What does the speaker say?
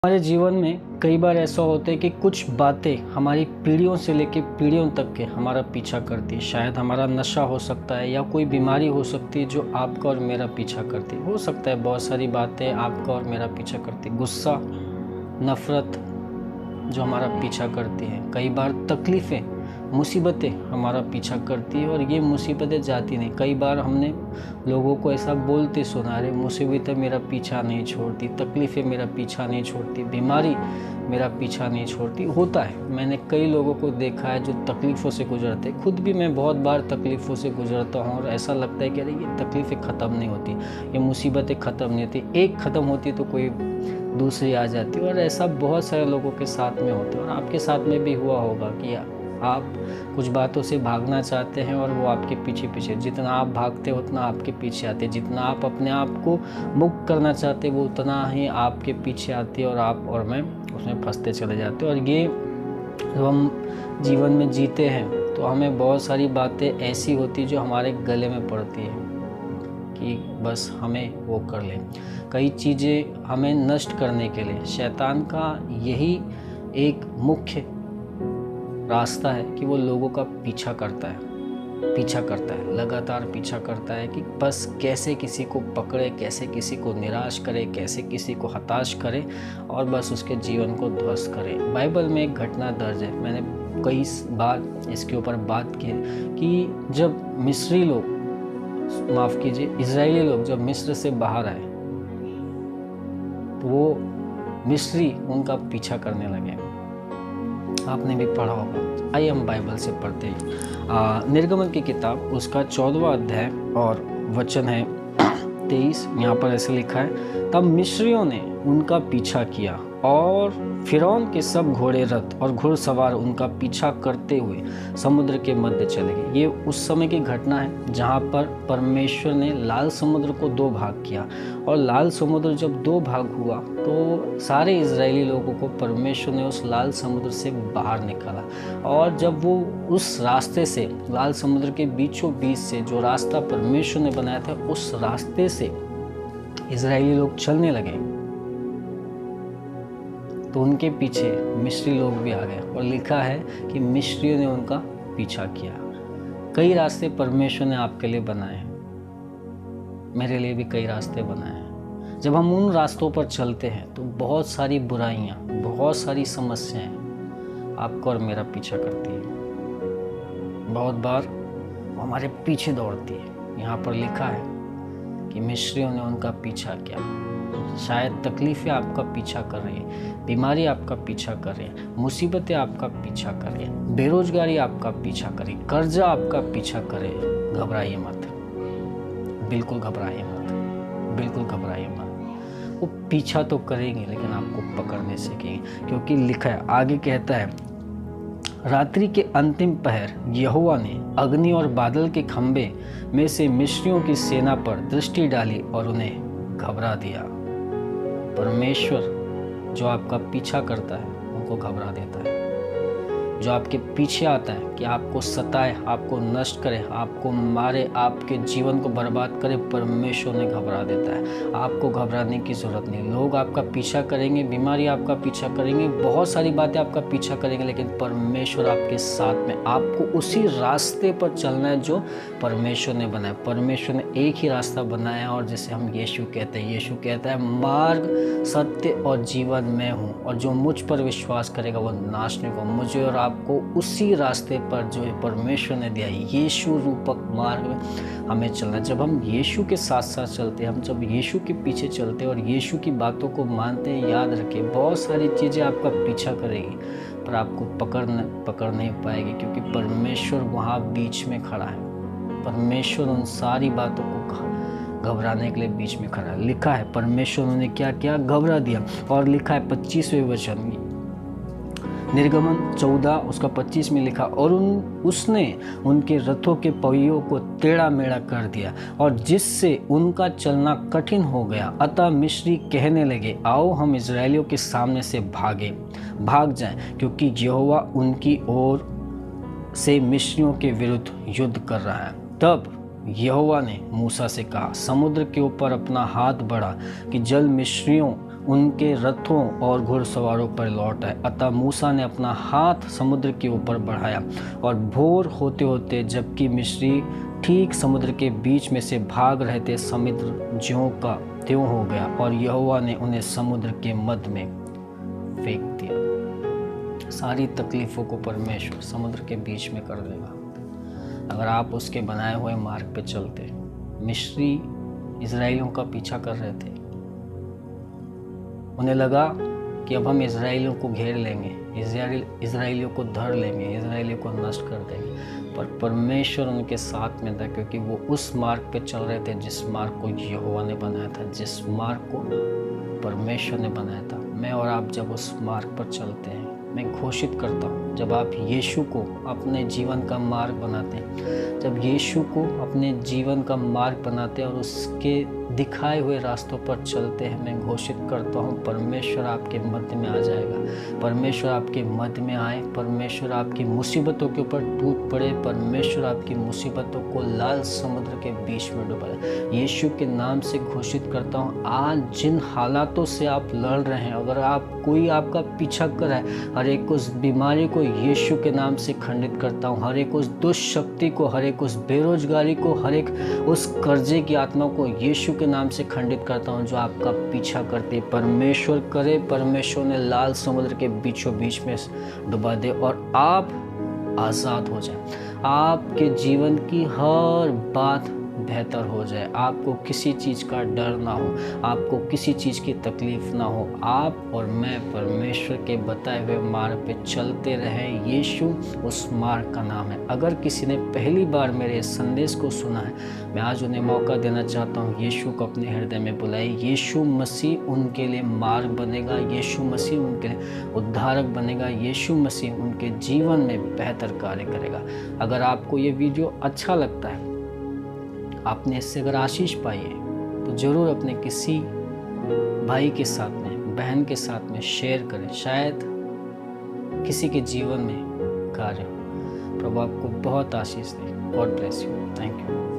हमारे जीवन में कई बार ऐसा होता है कि कुछ बातें हमारी पीढ़ियों से लेकर पीढ़ियों तक के हमारा पीछा करती है। शायद हमारा नशा हो सकता है या कोई बीमारी हो सकती है जो आपका और मेरा पीछा करती है। हो सकता है बहुत सारी बातें आपका और मेरा पीछा करती है। गुस्सा, नफ़रत जो हमारा पीछा करती है। कई बार तकलीफ़ें, मुसीबतें हमारा पीछा करती है और ये मुसीबतें जाती नहीं। कई बार हमने लोगों को ऐसा बोलते सुना, अरे मुसीबतें मेरा पीछा नहीं छोड़ती, तकलीफ़ें मेरा पीछा नहीं छोड़ती, बीमारी मेरा पीछा नहीं छोड़ती। होता है, मैंने कई लोगों को देखा है जो तकलीफ़ों से गुजरते। खुद भी मैं बहुत बार तकलीफ़ों से गुजरता हूँ और ऐसा लगता है कि अरे ये तकलीफ़ें ख़त्म नहीं होती, ये मुसीबतें ख़त्म नहीं होती। एक ख़त्म होती तो कोई दूसरी आ जाती है और ऐसा बहुत सारे लोगों के साथ में होता है। और आपके साथ में भी हुआ होगा कि आप कुछ बातों से भागना चाहते हैं और वो आपके पीछे पीछे, जितना आप भागते हो उतना आपके पीछे आते हैं। जितना आप अपने आप को मुक्त करना चाहते हैं वो उतना ही आपके पीछे आती है और आप और मैं उसमें फंसते चले जाते हैं। और ये जब हम जीवन में जीते हैं तो हमें बहुत सारी बातें ऐसी होती जो हमारे गले में पड़ती है कि बस हमें वो कर लें। कई चीज़ें हमें नष्ट करने के लिए शैतान का यही एक मुख्य रास्ता है कि वो लोगों का पीछा करता है, लगातार पीछा करता है कि बस कैसे किसी को पकड़े, कैसे किसी को निराश करे, कैसे किसी को हताश करे और बस उसके जीवन को ध्वस्त करे। बाइबल में एक घटना दर्ज है, मैंने कई बार इसके ऊपर बात की कि जब इजरायली लोग जब मिस्र से बाहर आए तो वो मिस्री उनका पीछा करने लगे। आपने भी पढ़ा होगा। आइए हम बाइबल से पढ़ते हैं। निर्गमन की किताब उसका 14वां अध्याय और वचन है 23। यहाँ पर ऐसे लिखा है, तब मिस्रियों ने उनका पीछा किया और फिरौन के सब घोड़े, रथ और घुड़सवार उनका पीछा करते हुए समुद्र के मध्य चले गए। ये उस समय की घटना है जहाँ पर परमेश्वर ने लाल समुद्र को 2 भाग किया और लाल समुद्र जब 2 भाग हुआ तो सारे इजरायली लोगों को परमेश्वर ने उस लाल समुद्र से बाहर निकाला। और जब वो उस रास्ते से, लाल समुद्र के बीचों बीच से जो रास्ता परमेश्वर ने बनाया था, उस रास्ते से इजरायली लोग चलने लगे तो उनके पीछे मिस्री लोग भी आ गए और लिखा है कि मिस्रियों ने उनका पीछा किया। कई रास्ते परमेश्वर ने आपके लिए बनाए हैं, मेरे लिए भी कई रास्ते बनाए हैं। जब हम उन रास्तों पर चलते हैं तो बहुत सारी बुराइयां, बहुत सारी समस्याएं आपको और मेरा पीछा करती है। बहुत बार वो हमारे पीछे दौड़ती है। यहाँ पर लिखा है कि मिस्रियों ने उनका पीछा किया। शायद तकलीफ़ें आपका पीछा कर रही है, बीमारी आपका पीछा कर रही है, मुसीबतें आपका पीछा कर रही है, बेरोजगारी आपका पीछा करे, कर्जा आपका पीछा करे। घबराइए मत, बिल्कुल घबराइए मत, बिल्कुल घबराइए मत। वो पीछा तो करेंगे लेकिन आपको पकड़ने सीखेंगे, क्योंकि लिखा है, आगे कहता है, रात्रि के अंतिम पहर यहोवा ने अग्नि और बादल के खंभे में से मिस्रियों की सेना पर दृष्टि डाली और उन्हें घबरा दिया। परमेश्वर जो आपका पीछा करता है उनको घबरा देता है। जो आपके पीछे आता है कि आपको सताए, आपको नष्ट करे, आपको मारे, आपके जीवन को बर्बाद करे, परमेश्वर ने घबरा देता है। आपको घबराने की ज़रूरत नहीं। लोग आपका पीछा करेंगे, बीमारी आपका पीछा करेंगे, बहुत सारी बातें आपका पीछा करेंगे, लेकिन परमेश्वर आपके साथ में। आपको उसी रास्ते पर चलना है जो परमेश्वर ने बनाया। परमेश्वर ने एक ही रास्ता बनाया और जिसे हम यीशु कहते हैं। यीशु कहता है, मार्ग, सत्य और जीवन मैं हूँ और जो मुझ पर विश्वास करेगा वो नाश नहीं होगा। मुझे और आपको उसी रास्ते पर जो परमेश्वर ने दिया, यीशु रूपक मार्ग में हमें चलना। जब हम यीशु के साथ साथ चलते हैं, हम जब यीशु के पीछे चलते हैं और यीशु की बातों को मानते हैं, याद रखिए बहुत सारी चीज़ें आपका पीछा करेगी पर आपको पकड़ नहीं पाएगी, क्योंकि परमेश्वर वहाँ बीच में खड़ा है। परमेश्वर उन सारी बातों को घबराने के लिए बीच में खड़ा है। लिखा है परमेश्वर ने क्या किया, घबरा दिया। और लिखा है 25वें वचन, निर्गमन 14 उसका 25 में लिखा, और उसने उनके रथों के पहियों को टेढ़ा मेढ़ा कर दिया और जिससे उनका चलना कठिन हो गया। अतः मिस्री कहने लगे, आओ हम इजरायलियों के सामने से भाग जाएं, क्योंकि यहोवा उनकी ओर से मिस्रियों के विरुद्ध युद्ध कर रहा है। तब यहोवा ने मूसा से कहा, समुद्र के ऊपर अपना हाथ बढ़ा कि जल मिस्रियों उनके रथों और घुड़सवारों पर लौट आए। अतः मूसा ने अपना हाथ समुद्र के ऊपर बढ़ाया और भोर होते होते जबकि मिस्री ठीक समुद्र के बीच में से भाग रहे थे, समुद्र ज्यों का त्यों हो गया और यहोवा ने उन्हें समुद्र के मध्य में फेंक दिया। सारी तकलीफ़ों को परमेश्वर समुद्र के बीच में कर देगा अगर आप उसके बनाए हुए मार्ग पे चलते। मिस्री इजराइलियों का पीछा कर रहे थे। उन्हें लगा कि अब हम इजराइलियों को घेर लेंगे, इजराइलियों को धर लेंगे, इजराइलियों को नष्ट कर देंगे, पर परमेश्वर उनके साथ में था, क्योंकि वो उस मार्ग पे चल रहे थे जिस मार्ग को यहोवा ने बनाया था, जिस मार्ग को परमेश्वर ने बनाया था। मैं और आप जब उस मार्ग पर चलते हैं, मैं घोषित करता हूँ, जब आप यीशु को अपने जीवन का मार्ग बनाते हैं, जब यीशु को अपने जीवन का मार्ग बनाते हैं और उसके दिखाए हुए रास्तों पर चलते हैं, मैं घोषित करता हूँ परमेश्वर आपके मध्य में आ जाएगा। परमेश्वर आपके मध्य में आए, परमेश्वर आपकी मुसीबतों के ऊपर टूट पड़े, परमेश्वर आपकी मुसीबतों को लाल समुद्र के बीच में डुबा दे। यीशु के नाम से घोषित करता हूँ, आज जिन हालातों से आप लड़ रहे हैं, अगर कोई आपका पीछा कर रहा है, हर एक उस बीमारी को यीशु के नाम से खंडित करता हूँ। हर एक उस दुष्ट शक्ति को, हर एक उस बेरोजगारी को, हर एक उस कर्जे की आत्मा को यीशु के नाम से खंडित करता हूँ जो आपका पीछा करते। परमेश्वर करे, परमेश्वर ने लाल समुद्र के बीचों बीच में डुबा दे और आप आज़ाद हो जाए। आपके जीवन की हर बात बेहतर हो जाए, आपको किसी चीज़ का डर ना हो, आपको किसी चीज़ की तकलीफ़ ना हो। आप और मैं परमेश्वर के बताए हुए मार्ग पे चलते रहें। यीशु उस मार्ग का नाम है। अगर किसी ने पहली बार मेरे इस संदेश को सुना है, मैं आज उन्हें मौका देना चाहता हूँ, यीशु को अपने हृदय में बुलाए। यीशु मसीह उनके लिए मार्ग बनेगा, यीशु मसीह उनके लिए उद्धारक बनेगा, यीशु मसीह उनके जीवन में बेहतर कार्य करेगा। अगर आपको ये वीडियो अच्छा लगता है, आपने इससे अगर आशीष पाई है, तो ज़रूर अपने किसी भाई के साथ में, बहन के साथ में शेयर करें। शायद किसी के जीवन में कार्य हो। प्रभु आपको बहुत आशीष दे। God bless you. Thank you.